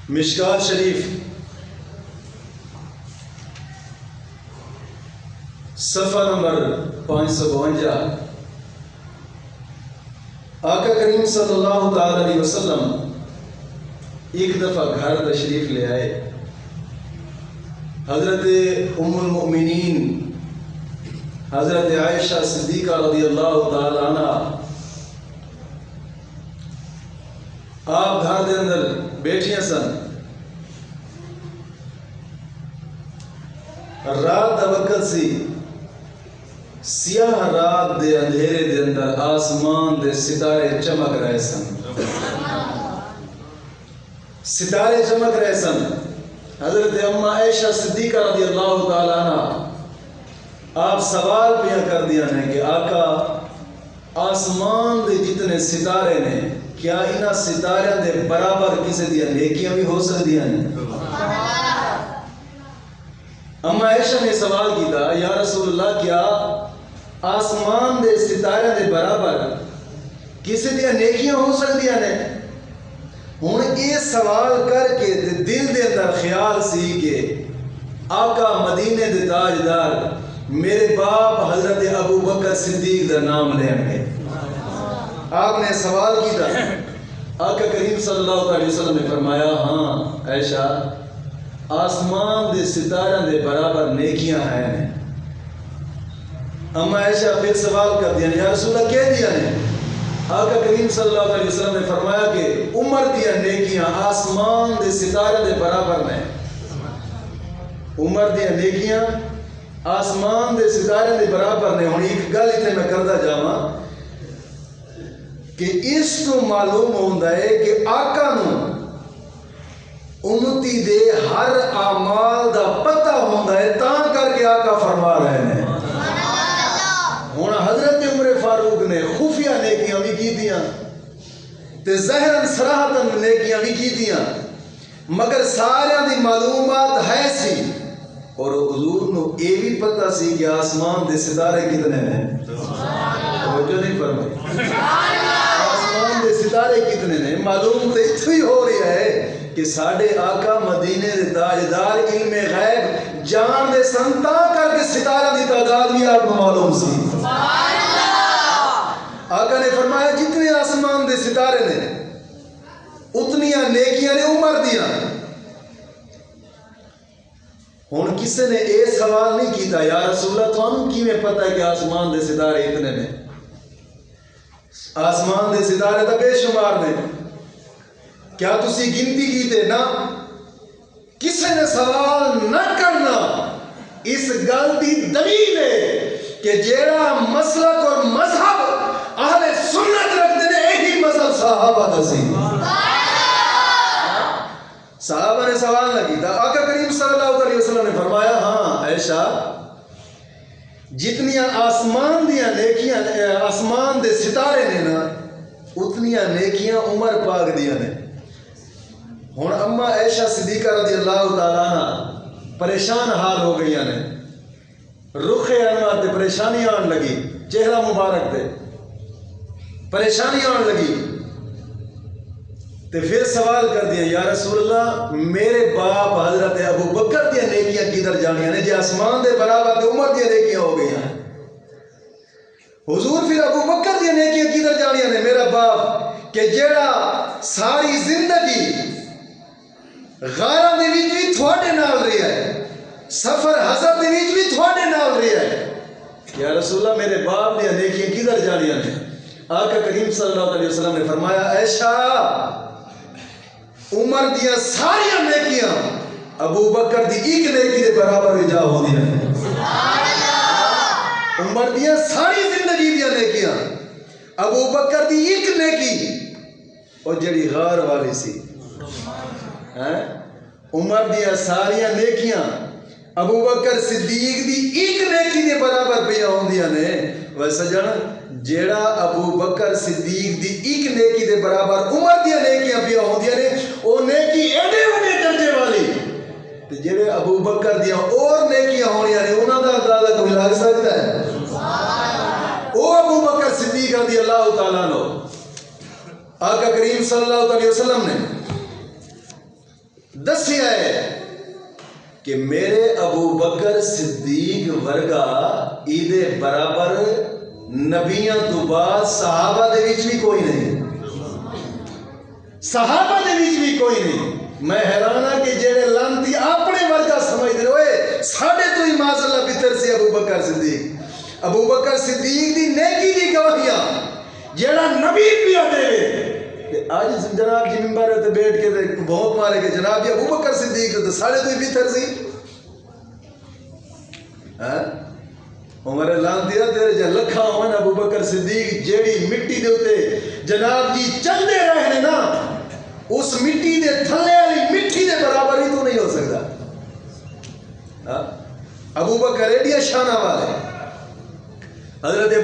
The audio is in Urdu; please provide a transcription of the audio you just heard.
مشکات شریف صفحہ نمبر 552. آقا کریم صلی اللہ تعالی علیہ وسلم ایک دفعہ گھر تشریف لے آئے. حضرت ام المؤمنین حضرت عائشہ صدیقہ رضی اللہ تعالی عنہ آپ گھر دے اندر بیٹھیاں سن. رات دا وقت سی. سیاہ رات دے اندھیرے دے اندر آسمان دے ستارے چمک رہے سن. ستارے چمک رہے سن. حضرت اما عائشہ صدیقہ رضی اللہ تعالی عنہ آپ سوال پہ کر دیا نے کہ آقا آسمان دے جتنے ستارے نے کیا انہاں ستارے دے برابر کسی دیا نیکیاں بھی ہو سکتی ہیں؟ اما عائشہ نے سوال کیتا یا رسول اللہ کیا آسمان دے ستارے دے برابر کسی دیا نیکیاں ہو سکتی ہیں؟ ہن یہ سوال کر کے دل دے اندر خیال سی کہ آقا مدینے دے تاجدار میرے باپ حضرت ابو بکر صدیق دا نام لیں گے. آپ نے سوال کیتا. آقا کریم صلی اللہ علیہ وسلم نے فرمایا ہاں عائشہ آسمان دے ستاروں دے برابر نیکیاں ہیں. اما عائشہ پھر سوال کر دیا یا رسول اللہ کہہ دیا نے. آقا کریم صلی اللہ علیہ وسلم نے فرمایا کہ عمر دیا نیکیاں آسمان دے ستارے دے برابر نے. عمر دیا نیکیاں آسمان دے ستارے دے برابر نے. ہن ایک گل اتنے میں کردا جاواں کہ اس کو معلوم ہوندا ہے کہ آقا نو امتی دے ہر اعمال دا پتہ ہوندا ہے تاں کر کے آقا فرما رہے ہیں. ہن حضرت عمر فاروق نے خفیہ نیکیاں بھی کیتیاں تے ظاہراً صراحتاً نیکیاں بھی کیتیاں مگر سارے دی معلومات ہے سی اور حضور نو یہ بھی پتہ سی کہ آسمان دے ستارے کتنے ہیں. توجہ نہیں فرمائی. آسمان دے ستارے کتنے ہیں معلوم تو اتو ہی ہو رہا ہے کہ ساڑھے آقا مدینے دے تاجدار علم غیب جان دے سنتا کر کے ستارہ دی تعداد بھی آپ کو معلوم سی. آقا نے فرمایا جتنے آسمان دے ستارے نے اتنیاں نیکیاں نے عمر دیاں. ہن کسی نے یہ سوال نہیں کیتا یا رسول اللہ تھانوں کیویں پتہ ہے کہ آسمان دے ستارے اتنے نے. آسمان دے ستارے تو بے شمار نے. کیا تسی گنتی کیتے نہ کسی نے سوال نہ کرنا. اس گل دی دلیل ہے کہ جیڑا مسلک اور مذہب اہل سنت رکھتے ہیں یہی مذہب صحابہ دا سی. صحابہ نے سوال نہ کیتا. آقا کریم صلی اللہ علیہ وسلم نے فرمایا ہاں عائشہ جتنیاں آسمان دیاں نیکیاں آسمان دے ستارے نے نا اتنیاں نیکیاں عمر پاک دیاں نے. ہن اما عائشہ صدیقہ رضی اللہ تعالیٰ عنہ پریشان حال ہو گئی نے. رخ انور تے پریشانی آن لگی. چہرہ مبارک تے پریشانی آن لگی تے پھر سوال کر دیا یا رسول اللہ میرے باپ حضرت ابو بکر دیا نیکیاں کدھر جانیاں نے جی آسمان دے برابر تے عمر دیا نیکیاں ہو گئی ہیں. حضور پھر ابو بکر دیا نیکیاں کدھر جانیاں نے میرا باپ کہ جیڑا ساری زندگی غارہ دے وچ بھی تھوڑے نال رہا ہے سفر حضرت دے وچ بھی تھوڑے نال رہا ہے. یا رسول اللہ میرے باپ دیا نیکیاں کدھر جانیاں نے. آقا کریم صلی اللہ علیہ وسلم نے فرمایا عائشہ عمر دیا ساری نیکیاں ابو بکر دی ایک نیکی دے برابر جا ہو دیا. عمر دیا ساری زندگی دیا نیکیاں ابو بکر دی ایک نیکی اور جڑی غار والی سی. عمر دیا ساری نیکیاں ابو بکر صدیق دی ایک نیکی دے برابر پہ ہوندیاں نے. ویسا جان جیڑا ابو بکر صدیق دی ایک نیکی دے برابر عمر دیا نیکیاں پہ ہوندیاں نے او نیکی ایڈے ہونے درجے والی تے جڑے ابو بکر دیا اور نیکیاں ہونیاں نے انہاں دا اندازہ کوئی لگ سکتا ہے؟ او ابو بکر صدیق رضی اللہ تعالیٰ عنہ آقا کریم صلی اللہ علیہ وسلم نے دسیا ہے کہ میرے ابو بکر صدیق ورگا ایدے برابر نبیاں تو بعد صحابہ دے وچ بھی کوئی نہیں، صحابہ دے وچ بھی کوئی نہیں۔ میں حیران ہاں کہ جڑے لانتی اپنے ورگا سمجھ دے اوئے ساڈے تو ہی معاذ اللہ بہتر سی ابو بکر صدیق۔ ابو بکر صدیق دی نیکی دی گواہیاں جڑا نبی پیا دے کہ آج جناب جی ممبر تے بیٹھ کے بہت مارے کہ جناب جی ابو بکر صدیق تے ساڈے تو ہی بہتر سی۔ عمر لانتی تیرے جے لکھا ہون ابو بکر صدیق جیڑی مٹی دے اوتے جناب جی چلدے رہے نا اس مٹی دے تھلے والی مٹی دے برابر ہی تو نہیں ہو سکتا۔ ابو بکر ایڈیا شانہ والے حضرت